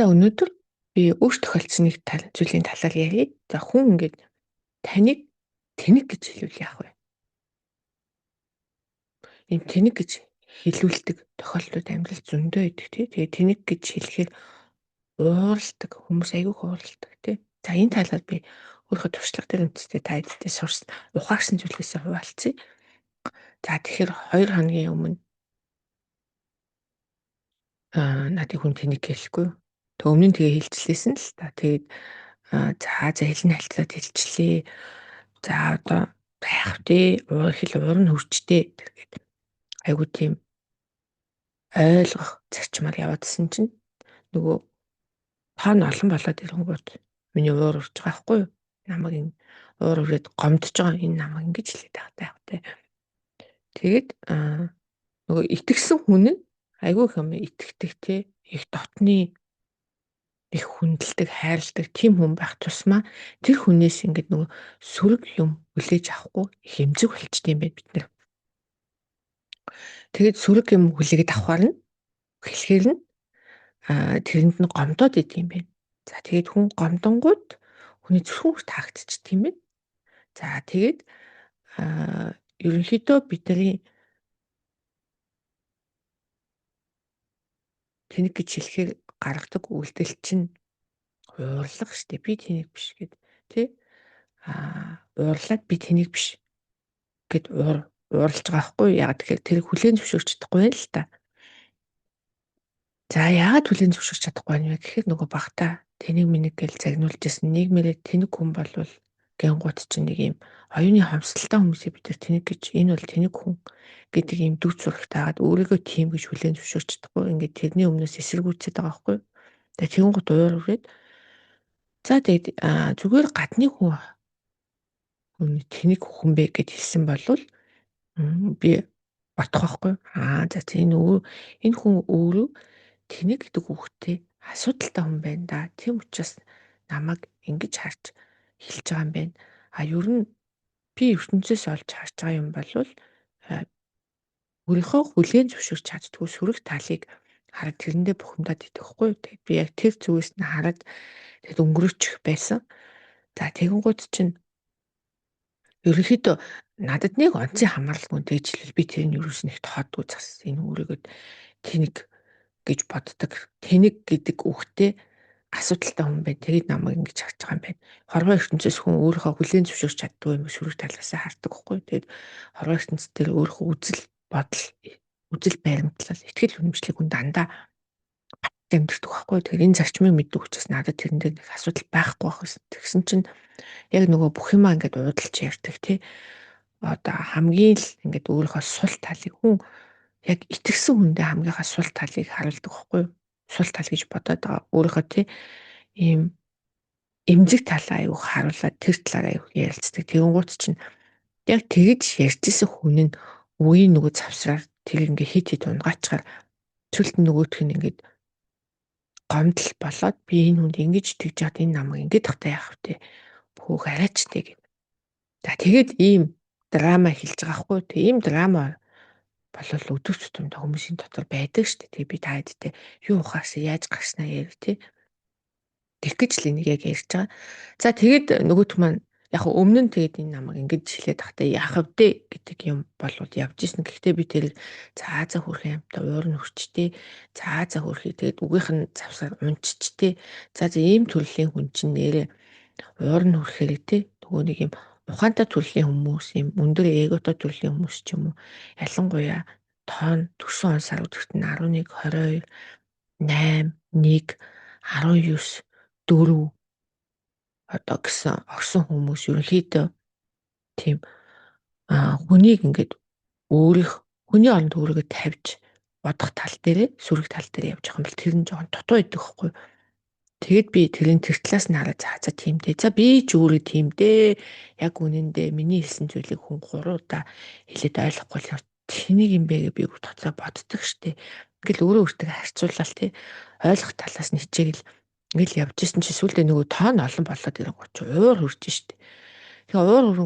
За өнөөдөр би өөрт тохиолдсон нэг зүйлийн талаар ярив. За хүн ингээд таныг тэнэг гэж хэлвэл яах вэ? Ийм тэнэг гэж хэлүүлдэг тохиолдлууд амьдрал зөндөө байдаг тий. Тэгээ тэнэг гэж хэлэхээр ууралдаг хүмүүс аягүй ууралдаг тий. За энэ талаар би өөрийнхөө туршлага дээр үндэстэй та хэдтэй сурсан ухаарсан зүйлээсээ хуваалцъя. За тэгэхээр 2 хоногийн өмнө надыг хүн тэнэг гэлэхгүй. Тэг өмнө нь тэгээ хэлчихлээсэн л та. Тэгээд за хэлний хальтаад хэлчихлээ. За одоо яах вэ? Уур нь хурцтэй гэдэг. Айгуу тийм ойлгох зарчмаар яваадсэн чинь нөгөө тоон олон болоод ирэнгүүт миний уур урж байгаа байхгүй юу? Намайг энэ уур үрээд гомдож байгаа энэ намайг ингэж хэлээд байгаа те. Тэгээд нөгөө итгэсэн хүн нь айгүй их юм итгэдэг те. Их дотны их хүндэлдэг, хайрладаг тийм хүн байх тусмаа тэр хүнээс ингээд нөгөө сөрөг юм хүлээж авахгүй их эмзэг болчтой юм байна бид нэр. Тэгээд сөрөг юм хүлээгээд авахар нь хэлэхээр нь тэрэнд нь гомдоод идэв юм байна. За тэгээд хүн гомдонгууд хүний зүрхэн таагдчихдаг юм байна. За тэгээд ерөнхийдөө бидний тэнэг гэж хэлэхээр гаргадаг үйлдэл чинь уурлах штэ би тэнэг биш гэд тий уурлаад би тэнэг биш гэд уурлаж байгаа байхгүй яг тэгэхээр тэр хүлээн зөвшөөрч чадахгүй байл л та. За яагаад хүлээн зөвшөөрч чадахгүй байна вэ гэхээр нөгөө багтаа тэнэг мэнэг гэж загнуулж ирсэн нийгмээрээ тэнэг хүн болвол гингууд чинь нэг юм оюуны хомсдолтой хүмүүсийг бид нар тэнэг гэж энэ бол тэнэг хүн гэдэг юм дүр зурагт агаад өөрийгөө тийм гэж хүлээн зөвшөөрч чадахгүй ингээд тэрний өмнөөс эсэргүүцээд байгаа байхгүй. Тэгээ тэнгууд уур үрээд за тэгээд зүгээр гадны хүн тэнэг хүн бэ гэд хэлсэн болвол би бодох байхгүй. За энэ хүн өөрөө тэнэг гэдэг үгтэй асуудалтай хүн байна да. Тийм учраас намайг ингэж харж хэлж байгаа юм байна. Ер нь би ертөнцөөс олж харж байгаа юм бол өөрийнхөө хүлээн зөвшөөрч чаддгүй сөрөг талыг хараад тэрэндээ бухимдаад идэхгүй. Тэгээд би яг тэр зүгээс нь хараад тэгэд өнгөрөөчих байсан. За тэгэнгუთ чинь ерөнхийдөө надад нэг онцгийн хамааралгүй тэгж хэлвэл би тэрийг юусэн их тоодгүй зас. Энэ өөрийгөө тэнэг гэж боддог. Тэнэг гэдэг үгтэй асуудалтай хүн байна. Тэгээд намайг ингэж харж байгаа юм байна. Хорвоо ертөнцөөс хүн өөрийнхөө хүлээн зөвшөөрч чаддгүй юм сөрөг талаас нь хардаг байхгүй. Тэгээд хорвоо ертөнцийн дээр өөрийнхөө үзэл бодол үзэл баримтлал итгэл үнэмшлийг хүн дандаа амьдрэх байхгүй. Тэгэхээр энэ зарчмыг мэддэг учраас надад тэрэн дээр нэг асуудал байхгүй байх гэсэн. Тэгсэн чинь яг нөгөө бүх юмаа ингээд уудалж ярьдаг тий. Одоо хамгийн л ингээд өөрийнхөө сул талыг хүн яг итгэсэн хүндээ хамгийн сул талыг харуулдаг байхгүй юу? Сул тал гэж бодоод байгаа. Өөрийнхөө тий ийм эмзэг талаа аюу харуулад тэр талаараа аюу ярилцдаг. Тэгэнгუთ чинь яг тэгж ярьжсэн хүн нь үеийн нөгөө завсраар тэр ингээ хит унгаачаар цөлт нөгөөх нь ингээд гомдол болоод би энэ хүнд ингэж тэгж яад энэ намайг ингэж тахтай яах вэ? Бүхөх арайчтэй гэв. За тэгээд ийм драма хэлж байгаа хгүй. Тэг ийм драма болол өдөр тутамдаа хүмүүсийн дотор байдаг шүү дээ. Тэг би та хэдтэй юу ухаарсан яаж гарснаа ярив тий. Тэг гэж л энийг яг ярьж байгаа. За тэгээд нөгөөт маань яг өмнө нь тэгээд энэ намайг ингэж хэлээд тахтай яах вэ гэдэг юм болвол явж исэн. Гэхдээ би тэр за хөрх юмтай уур нь хөрчтэй. За хөрхий тэгээд үгийнх нь завсаар унччтэй. За ийм төрлийн хүн чинь нэрээ уур нь хөрхээр тий. Нөгөө нэг юм ухаантай төрлийн хүмүүс юм өндөр эготой төрлийн хүмүүс ч юм уу ялангуяа тоон төрсөн он сар өдөрт нь 11 22 8 1 19 4 одоо гэсэн огсон хүмүүс ерөнхийдөө тийм хүнийг ингээд хүний оронд өөрийгөө тавьж бодох тал дээрээ сүрэг тал дээр явж байгаа юм бол тэр нь жоохон дутуу идэх хэвгүй. Тэгэд би тэрийн тэр талаас нь хараад за тиймдээ. За би ч өөрөө тиймдээ. Яг үнэндээ миний хэлсэн зүйлийг хүн 3 удаа хэлээд ойлгохгүй л тэнийг юм бэ гэж би дотроо боддог штеп. Ингээл өөрөө өөртөө харьцуулаад тий ойлгох талаас нь хичээгэл ингээл явж исэн чи сүулдэ нөгөө тоон олон болоод ирэнгуут чи уур хөрж штеп. Тэгээ уур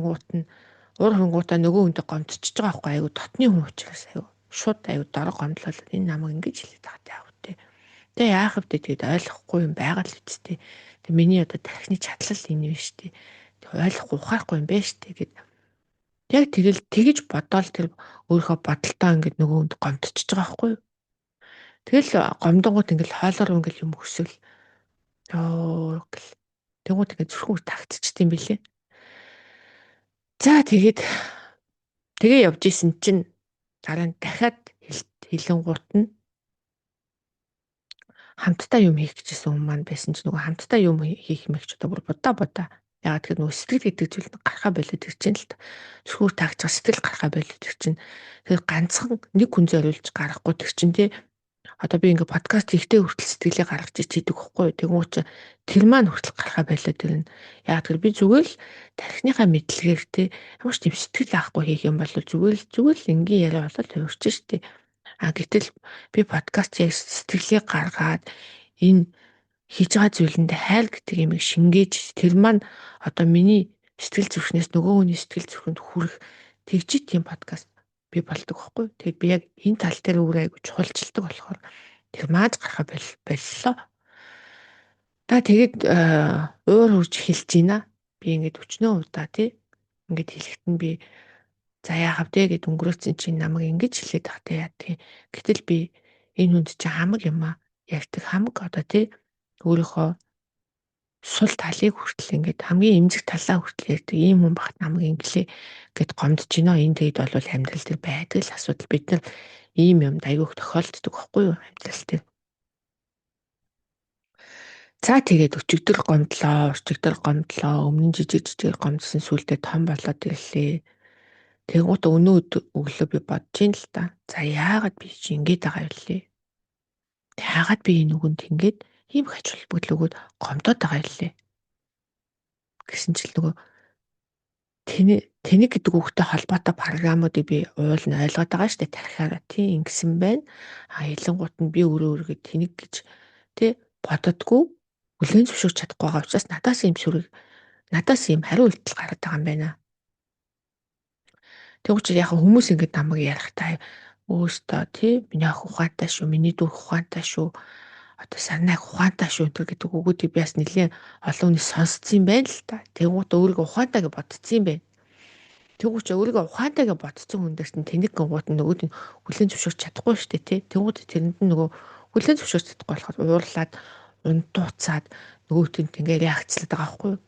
хөрөнгуудаа нөгөө хүнтэй гомдчихж байгаа байхгүй айгу дотны хүн учраас айгу шууд айгу дорог гомдлол энэ намайг ингэж хэлээд байгаа яах вэ? Тэгээ яах вэ тэгээд ойлгохгүй юм байгаа л үсттэй. Тэг миний одоо тархины чадлал энэ биш үү? Тэг ойлгохгүй ухаарахгүй юм байна штэ гэд. Яг тэгэл тэгэж бодоол тэр өөрийнхөө бодолтоо ингээд нөгөө хүнд гомдчихж байгаа байхгүй юу? Тэгэл гомдонгууд ингээл хоолоор ингээл юм өсвөл ёо гэл. Тэгвэл ингээд зүрхэн тагтчихд юм билээ. За тэгээ явж исэн чинь дараа нь дахиад хилэнгуут нь хамтдаа юм хийх гэжсэн хүмүүс маань байсан чинь нөгөө хамтдаа юм хийх юм их ч одоо бүр будаа. Ягаад гэвэл нөгөө сэтгэл гэдэг зүйл нь гарахаа болоод ирж байна л та. Зүрхүүр таагч сэтгэл гарахаа болоод ирж байна. Тэгэхээр ганцхан нэг хүн зориулж гарахгүй тэр чинь тий. Одоо би ингээ подкаст хийхдээ хүртэл сэтгэлээ гаргаж хийдэг байхгүй. Тэгмүүч тэр маань хүртэл гарахаа болоод ирнэ. Ягаад гэвэл би зүгээр л тархиныхаа мэдлэгээр тий ямар ч тийм сэтгэл авахгүй хийх юм бол зүгээр л энгийн яриа болоод хувирч штэ. Гэтэл би подкаст яг сэтгэлээ гаргаад энэ хийж байгаа зүйлэндээ хайл гэдэг юмыг шингээж тэр маань одоо миний сэтгэл зүрхнээс нөгөө хүний сэтгэл зүрхэнд хүрэх тэгжит тийм подкаст би болдог байхгүй. Тэгээд би яг энэ тал дээр өөрөө айгу чухалчилдаг болохоор тэр мааж гарахаа боллоо. Тэгээд уур үрж хэлж ийна. Би ингээд өчнөө удаа тий ингээд хэлэхэд нь би за яахав те гэд өнгөрөөцөн чинь намайг ингэж хэлээд тах те яа тий. Гэтэл би энэ хүнд чи хамаг юм а. Ярьдаг хамаг одоо тий өөрийнхөө сул талыг хүртэл ингээд хамгийн эмзэг талаа хүртэл ярьдаг ийм хүн багт намайг инглээ гэд гомдож байна. Энэ тэгэд бол амьдрал дээр байдаг л асуудал. Бид нар ийм юм айгүйх тохиолддог байхгүй юу амьдрал дээр. За тэгээд өчигдөр гомдлоо. Өмнө нь жижиг гомдсон сүулдэ том болоод ирлээ. Тэгвэл өнөө өглөө би бодож ин л та. За яагаад би чи ингэж байгаа юм лээ? Яагаад би энэ үгэнд ингэж ийм хач холбогдол өгөөд гомдоод байгаа юм лээ? Гэсэн чил нөгөө тэнэг гэдэг үгтэй холбоотой програмуудыг би уул нь ойлгоод байгаа шүү дээ. Тархиараа тийм ингэсэн байна. Хилэнгуут нь би өөрийгөө тэнэг гэж тий бододгүй хүлээн зөвшөөрч чадахгүй байгаа учраас надаас ийм хариу үйлдэл гараад байгаа юм байна. Тэгвэл чи яг хүмүүс ингэж намайг ярихтаа өөстөө тий миний ах ухаантай шүү, миний дүү ухаантай шүү. Одоо санааг ухаантай шүү гэдэг үгүүдийг би бас нэлийн олон хүнээс сонсцсон юм байна л та. Тэгвэл өөрийгөө ухаантай гэж бодцсон юм байна. Тэгвэл өөрийгөө ухаантай гэж бодцсон хүн дээрс нь тэнэг гингууд нь нөгөөд нь хүлээн зөвшөөрч чадахгүй шүү дээ тий. Тэгвэл тэрэнд нь нөгөө хүлээн зөвшөөрч чадахгүй болохоор уурлаад унтууцаад нөгөөт нь ингээ реакцлаад байгаа байхгүй юу?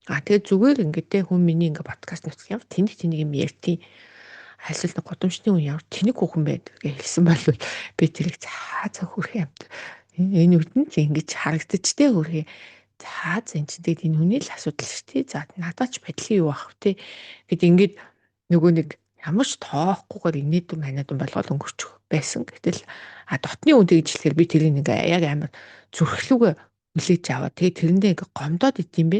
Тэгээд зүгээр ингээд те хүн миний ингээ подкаст нутг ямар тэнэг юм ярьтیں۔ Альсвал нэг годомчны хүн ямар тэнэг хүүхэн байд гэж хэлсэн бол би тэрийг цаа хүрхээ амт. Энэ үтэн чи ингэж харагдаж те хүрхээ. За энэ ч тэгээд энэ хүний л асуудал шүү дээ. За надад ч байдлын юу ах вэ гэд ингээд нөгөө нэг ямар ч тоохгүйгээр инээдүн манайдун болгоод өнгөрчих байсан. Гэтэл дотны үн тэгж хэлэхээр би тэрийг нэг яг амар зүрхлүүгээ хүлээж аваа. Тэгээд тэрэндээ ингээ гомдоод идэм бэ.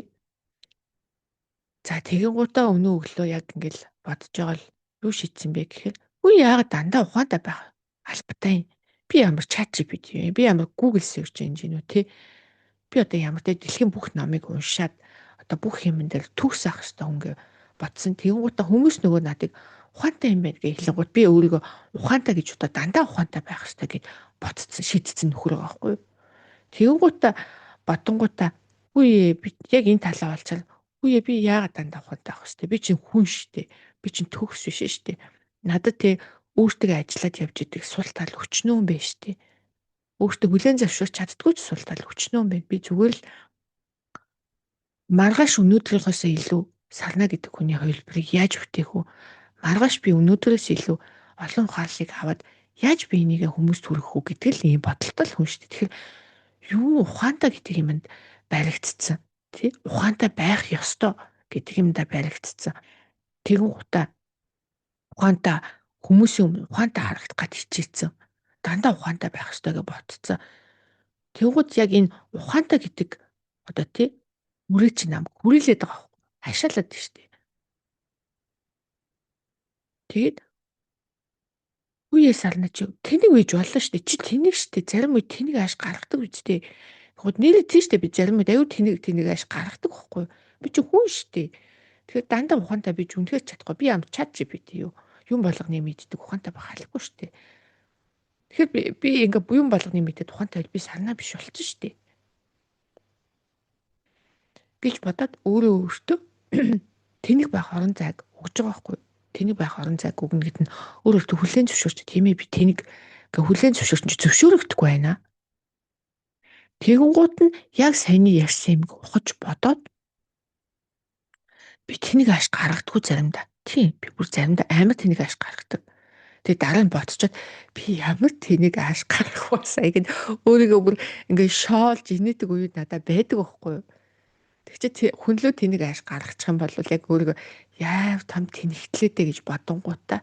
За тэгэн гутаа өнөө өглөө яг ингээл бодож байгаа л юу шийдсэн бэ гэхээр үгүй яагаад дандаа ухаантай байх албатай юм. Би ямар ChatGPT юм. Би ямар Google search engine үү те. Би одоо ямар тэ дэлхийн бүх номыг уншаад одоо бүх юмн дээр төгс авах хэрэгтэй хөнгө бодсон. Тэгэн гутаа хүмүүс нөгөө надыг ухаантай юм байна гэж хэлэнгүүт би өөрийгөө ухаантай гэж удаа дандаа ухаантай байх хэрэгтэй гэж бодсон шийдсэн нөхөр байгаа байхгүй юу. Тэгэн гутаа бодонгуудаа үгүй би яг энэ талаа олчаад үгүй би яагаад дандаа ухаантай байх хэрэгтэй. Би чинь хүн штэ. Би чинь төгс биш штэ. Надад тэ өөртөө ажиллаад явж идэг сул тал өчнөө юм байна штэ. Өөртөө бүлээн завшуулж чаддгүй ч сул тал өчнөө юм байна. Би зүгээр л маргааш өнөөдрийнхөөс илүү сарна гэдэг хүний хувилбарыг яаж бүтээх вэ? Маргааш би өнөөдрөөс илүү олон ухааллыг аваад яаж би энийг хүмүүст хүргэх үү гэдэг л ийм бодолтой л хүн штэ. Тэгэхээр юу ухаантай гэдэг юмд баригдцсан. Тий? Ухаантай байх ёстой гэдэг юмдаа баригдцсан. Тэгэн гутаа ухаантай хүмүүсийн өмнө ухаантай харагдах гад хичээсэн. Дандаа ухаантай байх ёстой гэж бодцсон. Тэгвэл яг энэ ухаантай гэдэг одоо тий үрээ чи нам хүрээлээд байгаа юм. Хашаалаад байна шүү дээ. Тэгээд үеэ сарна чи тэнэг үйж болно шүү дээ. Чи тэнэг шүү дээ. Зарим үе тэнэг ааш гаргадаг үстэй. Тэгвэл нэрээ тийм шүү дээ. Би зарим үе аюу тэнэг ааш гаргадаг байхгүй юу? Би чи хүн шүү дээ. Тэгэхээр дандаа ухаантай биж үнэхээр чадахгүй. Би ямар ChatGPT юу? Юм болгоны мэддэг ухаантай байх албагүй шүү дээ. Тэгэхээр би ингээ буян болгоны мэдээ тухайтай би санаа биш болчих шүү дээ. Гэж бодоод өөрөө өөртөө тэнийг байх орон зайг өгж байгаа байхгүй. Тэнийг байх орон зайг өгнө гэдэг нь өөрөөр хүлээн зөвшөөрч тийм ээ би тэнийг ингээ хүлээн зөвшөөрч зөвшөөрөгдөхгүй байна. Тэгэнгუут нь яг саяны ярьсан юм ухаж бодоод би тэнийг ааш гаргадаггүй заримдаа. Тийм би бүр заримдаа амар тэнийг ааш гаргадаг. Тэгээ дараа нь бодцоод би ямар тэнийг ааш гаргах вэ сая гэд өөрийгөө бүр ингээ шоолж инээдэг үед надад байдаг байхгүй юу. Тэг чи хүнлөө тэнийг ааш гаргачих юм бол яг өөрийгөө яав том тэнхтлээдэ гэж бодонгуудаа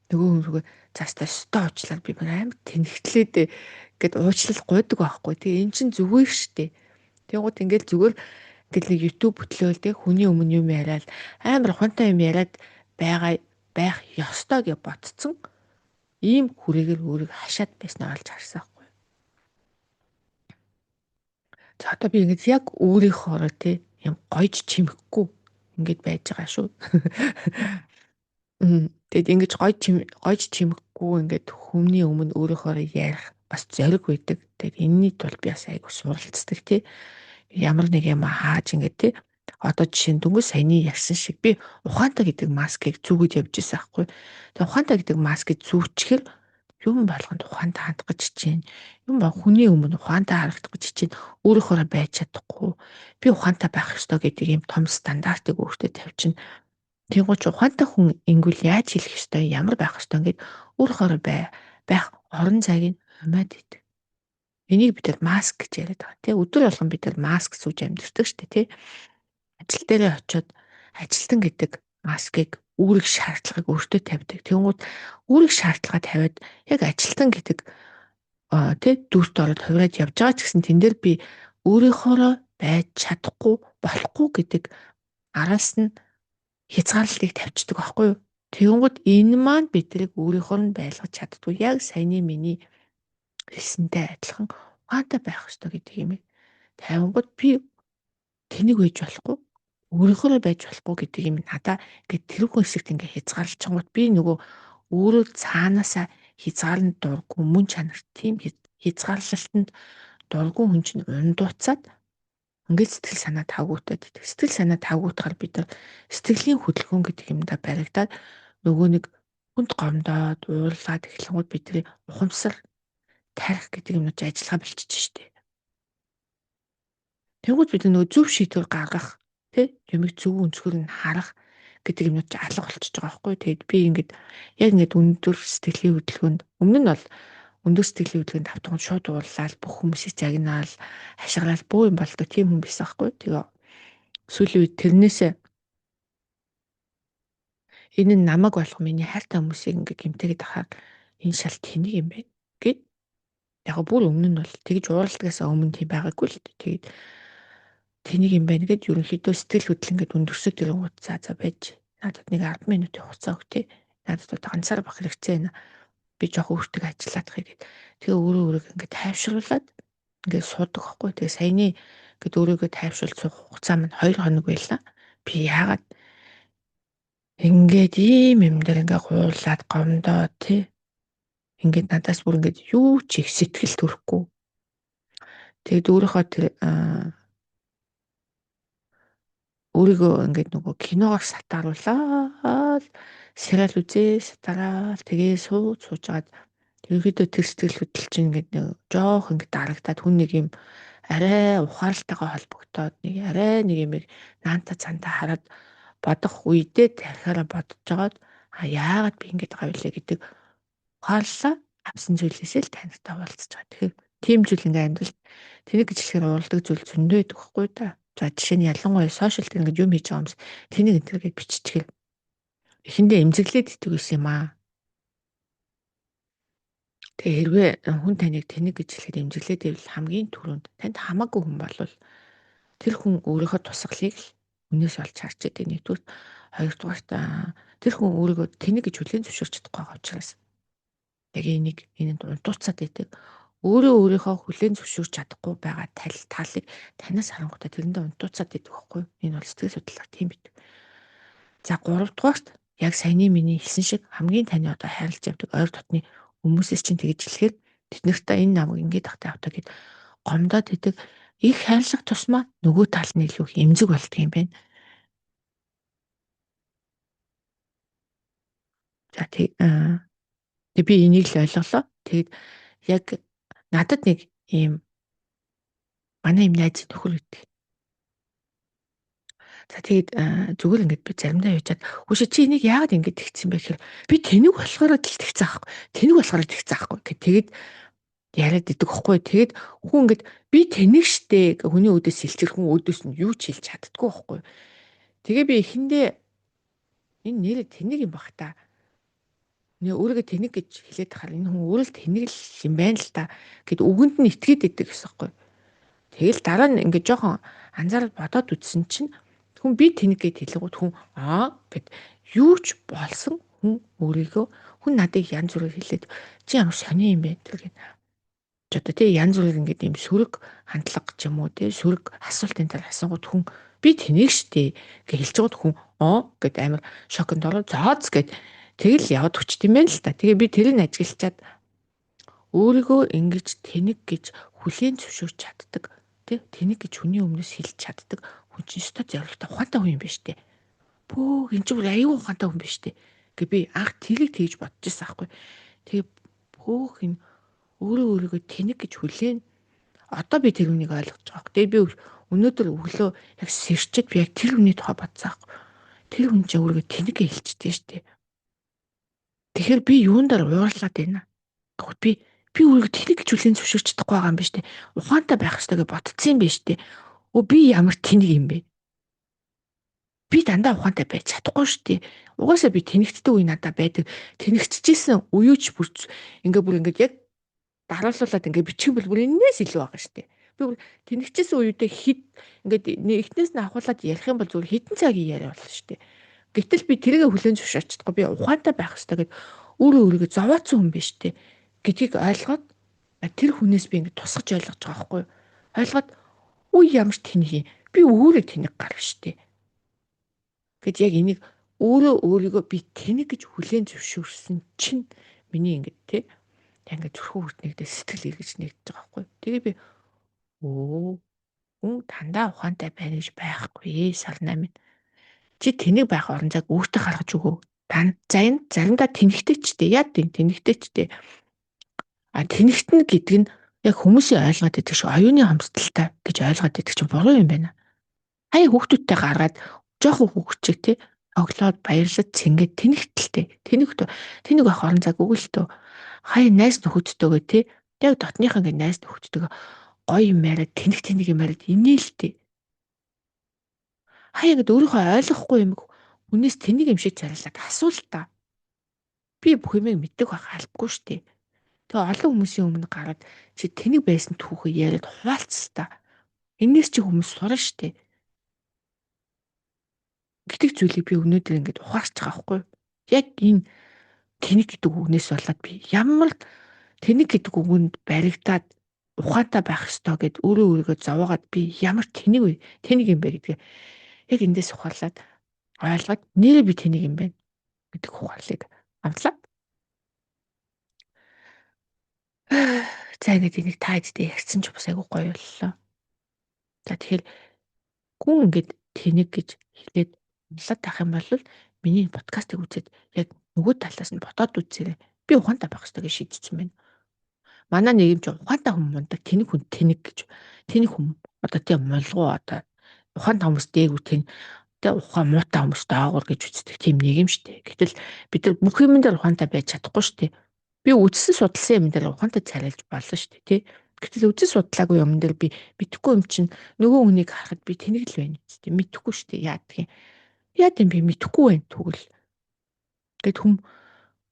нөгөө цаастаа өстой уучлаад би амар тэнхтлээдэ гэд уучлал гуйдаг байхгүй. Тэгээ эн чин зүгээр штэ. Тэгвэл ингээл зүгээр ингээл нэг YouTube хөтлөөл тэг хүний өмнө юм яриад амар ухаантай юм яриад байх ёстой гэж ботцсон. Ийм хүрээгээр өөрийгөө хашаад байснаа олж харсан байхгүй. За одоо би ингэж яг өөрийнхоороо тий юм гойж чимэхгүй ингэж байж байгаа шүү. Тэгэд ингэж гойж чимэхгүй ингээд хүмүүний өмнө өөрийнхоороо ярих бас зориг байдаг. Тэгээд энэний тулд би бас айгу суралцдаг тий. Ямар нэг юм хааж ингээд тий. Одоо жишээ нь дөнгөж саяны ярьсан шиг би ухаантай гэдэг маскыг зүгэж явж ирсэн аахгүй. Тэгээ ухаантай гэдэг маскыг зүүчихэр юм болгонд ухаантай хандах гэж чинь. Юм ба хүний өмнө ухаантай харагдах гэж чинь өөрөөхөө байж чадахгүй. Би ухаантай байх ёстой гэдэг юм том стандартыг өөртөө тавьчихна. Тэгвэл ухаантай хүн ингүүл яаж хэлэх ёстой, ямар байх ёстой ингээд өөрөөхөө байх орон зайг нь хумаад идэг. Энийг бид нар маск гэж яриад байгаа тийм. Өдөр болгон бид нар маск сууж амьдэрдэг шүү дээ тийм. Ажил дээрээ очиод ажилтан гэдэг маскыг үүрэг шаардлагыг өөртөө тавьдаг. Тэгвэл үүрэг шаардлага тавиад яг ажилтан гэдэг тий дүрт ороод хувираад явж байгаа ч гэсэн тэн дээр би өөрийнхоороо байж чадахгүй болохгүй гэдэг араас нь хязгаарлалтыг тавьчихдаг байхгүй юу? Тэгэнгუთ энэ маань бидрийг өөрийнхөө нь байлгаж чаддгүй. Яг саяны миний хэлсэнтэй адилхан ухаантай байх ёстой гэдэг юм. Тавингууд би тэнийг үйж болохгүй өөрийнхөө байж болохгүй гэдэг юм надаа ингээд тэрүүхэн хэсэгт ингээд хязгаарлалчингууд би нөгөө өөрөө цаанаасаа хязгаарлалт дурггүй мөн чанар тийм хязгаарлалтанд дурггүй хүн чинь ундууцаад ингээд сэтгэл санаа тавгуутаад идэг. Сэтгэл санаа тавгуутахаар бид нар сэтгэлийн хөдөлгөөн гэдэг юмдаа баригдаад нөгөө нэг хүнд гомдоод уурлаад эхлэнгүүд бидний ухамсар тарих гэдэг юмнууд ажиллагаа болчих штеп. Тэгвэл бид нөгөө зөв шийдвэр гаргах тий юмыг зөв өнцгөр нь харах гэдэг юмнууд ч алга болчихж байгаа байхгүй. Тэгэд би ингээд яг ингээд өндөр сэтгэлийн хөдөлгөөнд өмнө нь бол өндөр сэтгэлийн хөдөлгөөнд автгон шууд уурлаад бүх хүмүүсийг загнаал хашгирал бөө юм болдог тийм хүн байсан байхгүй. Тэгээ сүүлийн үед тэрнээсээ энэ нь намайг болох миний хайртай хүмүүсийг ингээд гэмтээгээд ахаар энэ шал тэнийг юм байна гэд яг бүр өмнө нь бол тэгж ууралдагаас өмнө тийм байгаагүй л дээ. Тэгээд тэнийг юм байна гэд ерөнхийдөө сэтгэл хөдлөл ингээд өндөрсөд ирэнгүүт за байж надад нэг 10 минутын хугацаа өг тий. Надад одоо ганцаар бах хэрэгцээ байна. Би жоох өөртөө ажиллаад хэрэг. Тэгээ өөрөө ингээд тайвшруулад ингээд суудаг байхгүй. Тэгээ саяны ингээд өөрийгөө тайвшруулж суух хугацаа маань 2 хоног байлаа. Би яагаад ингээд ийм юм дээр ингээд гуурлаад гомдоо тий. Ингээд надаас бүр ингээд юу ч их сэтгэл төрөхгүй. Тэгэд өөрийнхөө тэр өөрийгөө ингээд нөгөө киногоор сатааруулаад сериал үзээ сатаараад тэгээ суугаад ерөөдөө тэр сэтгэл хөдлөл чинь ингээд нэг жоох ингээд дарагдаад хүн нэг юм арай ухаалтайгаа холбогдоод нэг арай нэг юм наанта цантаа хараад бодох үедээ тархиараа бодож жагаад яагаад би ингэж байгаа вэ гэдэг ухааллаа авсан зүйлээсээ л танартай уулзаж байгаа. Тэгэхээр тийм зүйл ингээд амьдрал тэнийг гэж хэлэхээр уралдаг зүйл зөндөө байдаг хгүй да. За жишээ нь ялангуяа сошиал дээр ингээд юм хийж байгаа юмс тэнийг энэ төргээд биччихэл эхэндээ эмзэглээд итдэг байсан юм аа. Тэгээ хэрвээ хүн таныг тэнийг гэж хэлэхэд эмзэглээд ивэл хамгийн түрүүнд танд хамаагүй хүн болвол тэр хүн өөрийнхөө тусгалыг л үнээс олж харж идэг нэгдүгээр хоёрдугаарт тэр хүн өөрийгөө тэнийг гэж хүлээн зөвшөөрч чадахгүй байгаа учраас яг энэнд унтууцаад байдаг. Өөрөө өөрийнхөө хүлээн зөвшөөрч чадахгүй байгаа талыг танаас харангуйтай тэрэндээ унтууцаад байдаг байхгүй. Энэ бол сэтгэл судлаар тийм байдаг. За 3 дугаарт яг саяны миний хэлсэн шиг хамгийн таны одоо хайрлаж явдаг ойр дотны Хүмүүсээс чинь тэгж хэлэхээр тэд нарт энэ намайг ингэж тахтай автаа гэд гомдоод идэг их хайрлах тусмаа нөгөө тал нь илүү их эмзэг болдго юм байна. За тэг би энийг л ойлголоо. Тэгэд яг надад нэг ийм манай юм найз нөхөр гэдэг. За тэгээд зүгээр ингээд би заримдаа явжаад хүүшээ чи энийг яагаад ингэж тэгсэн бэ гэхээр би тэнэг болохоор л тэгсэн аахгүй. Тэнэг болохоор тэгсэн аахгүй. Тэгээд яриад идэг хөхгүй. Тэгээд хүн ингээд би тэнэг штэ хүний өдөөс сэлчэр хүн өдөөс нь юу ч хэлж чаддгүй хөхгүй. Тэгээ би эхэндээ энэ нэрээ тэнэг юм бах та. Нэ өөрийгөө тэнэг гэж хэлээд тахаар энэ хүн өөрөө л тэнэг л юм байна л та. Гэт үгэнд нь итгээд идэг гэсэн хөхгүй. Тэгэл дараа нь ингээд жоохон анзаарал бодоод үзсэн чинь хүн би тэнэг гэд хэлэнгүүт хүн гэд юу ч болсон хүн өөрийгөө хүн надыг янз бүрээр хэлээд чи ямар сони юм бэ гэдэг. Ч одоо тий янз бүрээр ингээд юм сөрөг хандлага ч юм уу тий сөрөг асуултын дараа асуугууд хүн би тэнэг штэ гэж хэлж байгаад хүн гэд амар шоконд ороо зооц гэд тэгэл яваад өчт юм байна л та. Тэгээ би тэрийг ажиглчаад өөрийгөө ингэж тэнэг гэж хүлээн зөвшөөрч чаддаг тий тэнэг гэж хүний өмнөөс хэлж чаддаг хүн чинь өстой зоригтой ухаантай хүн юм байна штэ. Бөө энэ ч бүр аюу ухаантай хүн байна штэ. Гэ би анх тэрийг тэгж бодож байсан аахгүй. Тэгээ бөөх энэ өөрийгөө тэнэг гэж хүлээн одоо би тэр хүнийг ойлгож байгаа. Тэгээ би өнөөдөр өглөө яг сэрчээд би яг тэр хүний тухай бодсон аахгүй. Тэр хүн чинь өөрийгөө тэнэг гэж хэлчихдэг штэ. Тэгэхээр би юундаар уурлаад байна. Гэхдээ би өөрийгөө тэнэг гэж хүлээн зөвшөөрч чадахгүй байгаа юм байна штэ. Ухаантай байх хэрэгтэй гэж ботцсон юм байна штэ. Би ямар тэнэг юм бэ? Би дандаа ухаантай байж чадахгүй штэ. Угаасаа би тэнэгтдэг үе надад байдаг. Тэнэгчжсэн үеүч бүр ингээд яг дараалуулаад ингээд бичих бол бүр энэс илүү байгаа штэ. Би бүр тэнэгчсэн үедээ ингээд эхнээс нь авахуулаад ярих юм бол зүгээр хэдэн цагийн яриа болно штэ. Гэтэл би тэргээ хүлээн зөвшөөрч чадахгүй. Би ухаантай байх хэрэгтэй гэд өөрийгөө зовоодсон хүн биш штэ. Гэдгийг ойлгоод тэр хүнээс би ингээд тусгаж ойлгож байгаа байхгүй юу? Ойлгоод ямар тэнэг юм. Би өөрөө тэнэг гар штэ. Гэт яг энийг өөрийгөө би тэнэг гэж хүлээн зөвшөөрсөн чинь миний ингээд тий ингээд зүрхэн хүртнэгдээ сэтгэл эргэж нэгдэж байгаа байхгүй. Тэгээ би хүн дандаа ухаантай байна гэж байхгүй сарнаа минь. Чи тэнэг байх орон зайг өөртөө гаргаж өгөө. Заримдаа тэнэгтэй ч дээ. Яа тэнэгтэй ч дээ. Тэнэгтэн гэдэг нь яг хүмүүсийн ойлгоод байдаг шүү. Оюуны хамсдалтай гэж ойлгоод байдаг чинь буруу юм байна. Хаяа хүүхдүүдтэй гаргаад жоохон хүүхчиг тий оглоод баярлаж цэнгээд тэнэгтэлтэй. Тэнэг байх орон зайг өгөл төө. Хаяа найс нөхөдтэйгээ тий яг дотныхаа ингээ найс нөхөдтэйгээ гоё юм яриад тэнэг юм яриад инээлтэй. Хаяа ингэ өөрийнхөө ойлгохгүй юм хүнээс тэнэг юм шиг царайлаад асуул та. Би бүх юмыг мэддэг байх албагүй штэ. Тэгээ олон хүмүүсийн өмнө гараад чи тэнэг байсан түүхээ яриад хуваалцс та. Энээс чи хүмүүс сурна штэ. Гэтэг зүйлийг би өнөөдөр ингэж ухаарч байгаа байхгүй юу? Яг энэ тэнэг гэдэг үгнээс болоод би ямар тэнэг гэдэг үгэнд баригдаад ухаантай байх ёстой гэд өөрийгөө зовоогоод би ямар тэнэг юм бэ гэдгээ яг эндээс ухаалаад ойлгоод нэрээ би тэнэг юм байна гэдэг ухаалыг авлаа. За ингээд энийг та эддээ ярьсан ч бас айгүй гоё боллоо. За тэгэхээр хүн ингээд тэнэг гэж хэлээд унлаад тах юм бол миний подкастыг үзээд яг нөгөө талаас нь бодоод үзээрэй. Би ухаантай байх ёстой гэж шийдсэн байна. Манай нийгэм ч ухаантай хүн мундаг тэнэг хүн тэнэг гэж тэнэг хүн одоо тийм мулгуу одоо ухаантай хүмүүс дээгүүр тэн тэгээ ухаан муутай хүмүүс доогуур гэж үздэг тийм нийгэм шүү дээ. Гэтэл бид нар бүх юм дээр ухаантай байж чадахгүй шүү дээ. Би үзсэн судалсан юм дээр ухаантай царайлж болно шүү дээ, тий. Гэтэл үзэн судлаагүй юм дээр би мэдэхгүй юм чинь нөгөө хүнийг харахад би тэнэг л байна шүү дээ. Мэдэхгүй шүү дээ. Яадаг юм. Яа гэм би мэдэхгүй байна тэгвэл. Гэт хүм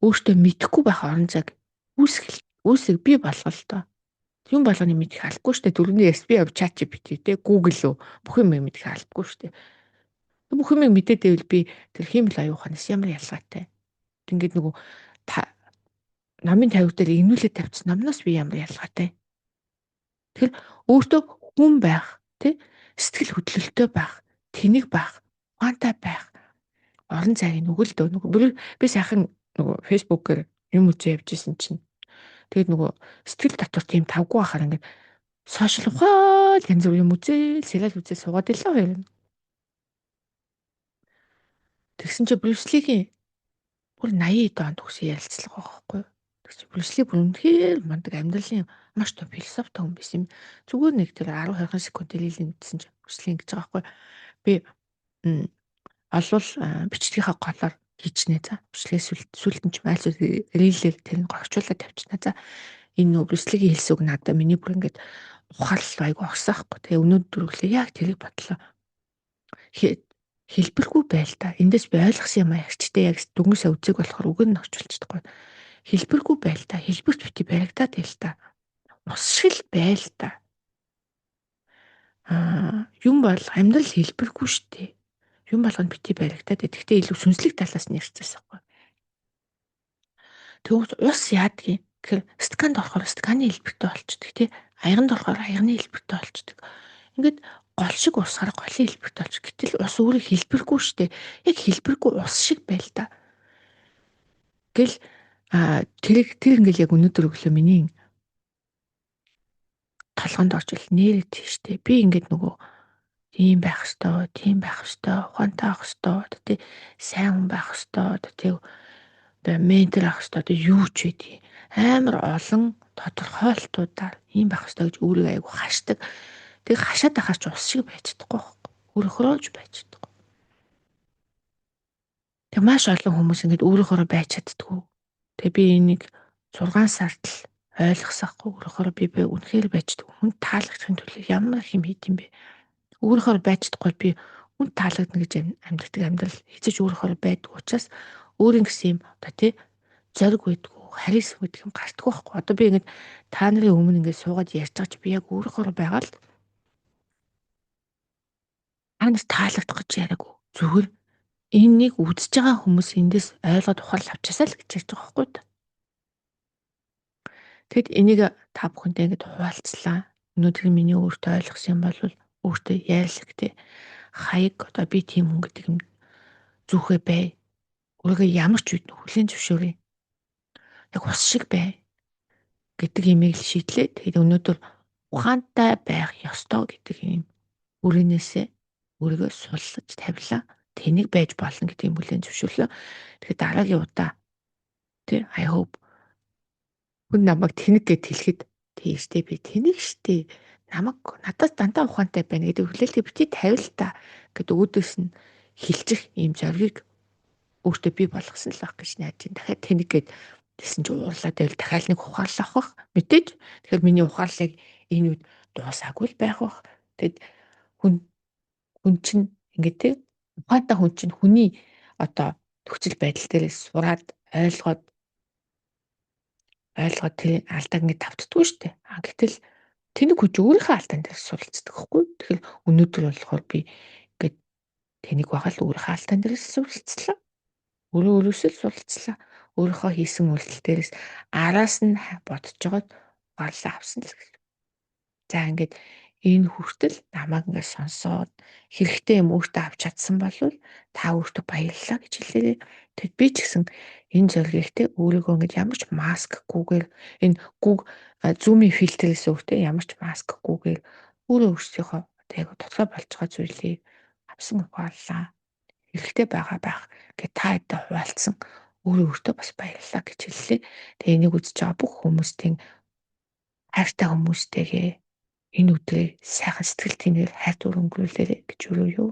өөртөө мэдэхгүй байх орон зайг үүсэг би болгол тоо. Юм болгоны мэдэх албагүй шүү дээ. Дөрөвний SB авч чат GPT те Google бүх юм мэдэх албагүй шүү дээ. Бүх юм мэдээд байвал би тэр хиймэл аюуханаас ямар ялгаатай. Ингээд нөгөө намын тавиг дээр игнүүлээд тавьчихсан номноос би ямар ялгаатай. Тэгэхээр өөртөө хүн байх тий сэтгэл хөдлөлтөй байх, тэнэг байх, ухаантай байх орон зайг нүгэлдөө би сайхан нөгөө фэйсбүүкээр юм үзээ явж исэн чинь Тэгээд нөгөө сэтгэл дотор тийм тавгүй байхаар ингээд сошиал ухаал янз бүр юм үзэл, сериал үзэл суугаад илээ хоёр. Тэгсэн чи Брюслигийн бүр 80 онд төгсөн ярилцлага байгаа байхгүй юу? Тэгсэн чи Брюсли бүр үнэхээр мундаг амьдралын маш том философи том биш юм. Зүгээр нэг тэр 10 секунд хэлийг үзсэн чи Брюсли ингэж байгаа байхгүй юу? Би олвол бичлэгийнхаа голоор хийчнэ за. Бичлэгээ сүлтэн ч майлсууд рилээр тэр нь гогчуулаад тавьчихна за. Энэ нөө Брюслигийн хэлсэн үг надад миний бүр ингээд ухаалал айгу орсоохгүй. Тэгээ өнөөдөр өглөө яг тэрийг бодлоо. Хэлбэргүй байл та. Эндээс би ойлгосон юм аягчтай яг дүнсээ үзэг болохоор үг нь орчуулчихдаг. Хэлбэргүй байл та. Хэлбэрт бити баригдаад байл та. Ус шиг байл та. Юм бол амьдрал хэлбэргүй штэ. Юм болгонд бити баригдаад. Тэгэхдээ илүү сүнслэг талаас нь ярьчихсан байхгүй. Тэгвэл ус яадгийг гэхээр стаканд орохоор стаканы хэлбэртэй болчихдог тий. Аяганд орохоор аягны хэлбэртэй болчихдог. Ингээд гол шиг усаар голын хэлбэртэй болчих. Гэтэл ус өөрөө хэлбэргүй штэ. Яг хэлбэргүй ус шиг байл та. Гэл тэр ингээл яг өнөөдөр өглөө миний толгонд орж ил нээрэд тийштэй. Би ингээд нөгөө тийм байх хэвээр, ухаантай байх хэвээр, тий сайн хүн байх хэвээр, тий ментор ах хэвээр юу ч байдгийг амар олон тодорхойлтуудаар ийм байх хэвээр гэж өөрийгөө айгу хашдаг. Тэг хашаад ахаар ч ус шиг байж чадахгүй байхгүй. Өөрөөхөрөө ч байж чадахгүй. Тэг маш олон хүмүүс ингэж өөрөөхөрөө байж чаддгүй. Тэг би энийг 6 сард л ойлгосоохгүй өөрөөхөрөө би үнэхээр байж чаддаг. Хүн таалагдахын төлөө ямар хэм хийд юм бэ? Өөрөөхөрөө байж чадахгүй би хүн таалагдана гэж амьддаг амьдрал хэзээ ч өөрөөхөрөө байдаг учраас өөрийн гэсэн юм одоо тий зориг байдгүй, харис гэдэг юм гартгүй байхгүй. Одоо би ингэж та нарын өмнө ингэж суугаад ярьж байгаа чи би яг өөрөөхөрөө байгаа л танаас таалагдах гэж яриаггүй. Зүгээр энэнийг үзэж байгаа хүмүүс эндээс ойлгоод ухаал авчаасаа л гэж ярьж байгаа байхгүй. Тэгэд энийг та бүхэнтэй ингэж хуваалцлаа. Өнөөдөр миний өөртөө ойлгосон юм бол өөртөө яарлагтэй хаяг одоо би тийм хүн гэдэг юм зүхээ бай. Өөрийгөө ямар ч үед хүлээн зөвшөөрье. Яг ус шиг бай гэдэг имийг л шийдлээ. Тэгээд өнөөдөр ухаантай байх ёстой гэдэг юм үрэнээсээ өөрийгөө суллаж тавилаа. Тэнийг байж болно гэдэг юм хүлээн зөвшөөрлөө. Тэгэхээр дараагийн удаа тий I hope хүн намайг тэнэг гэд хэлэхэд тийштэй би тэнэг штэ. Надаас дандаа ухаантай байна гэдэг хүлээлтийг бити тавил та гэдэг өөдөөс нь хилжих ийм зориг өөртөө бий болгосон л байх гэж найдаж байна. Дахиад тэнэг гэд тэгсэн чи уурлаад байвал дахиад нэг ухаалал авах бах. Мэдээж. Тэгэхээр миний ухааллыг энэ үед дуусаагүй л байх бах. Тэгэд хүн чинь ингээд тий ухаантай хүн чинь хүний одоо нөхцөл байдал дээрээс сураад ойлгоод тэр алдааг ингээд давтдаггүй шүү дээ. Гэтэл тэнэг хүч өөрийнхөө алдаан дээр суралцдаг хгүй. Тэгэхээр өнөөдөр болохоор би ингээд тэнэг байгаа л өөрийнхөө алдаан дээрээс суралцлаа. Өөрөөсөө л суралцлаа. Өөрийнхөө хийсэн үйлдэл дээрээс араас нь бодож жоод гарлаа авсан л гэх. За ингээд энэ хүртэл намайг ингээд сонсоод хэрэгтэй юм өөртөө авч чадсан бол та өөртөө баярлалаа гэж хэлээрэй. Тэгэд би ч гэсэн энэ зорилготой өөрийгөө ингээд ямар ч маскгүйгээр энэ зүүмийн фильтрээс өөртөө ямар ч маскгүйгээр өөрийнхөө яг тодорхой болж байгаа зүйлийг авсан ухааллаа. Хэрэгтэй байгаа байх гэж та хэдэ хуваалцсан өөртөө бас баярлалаа гэж хэллээ. Тэгээ энийг үзэж байгаа бүх хүмүүстийн хайртай хүмүүстэйгээ энэ өдрийг сайхан сэтгэл тэнээр хайр дур өнгөрүүлээрэй гэж өрөөё.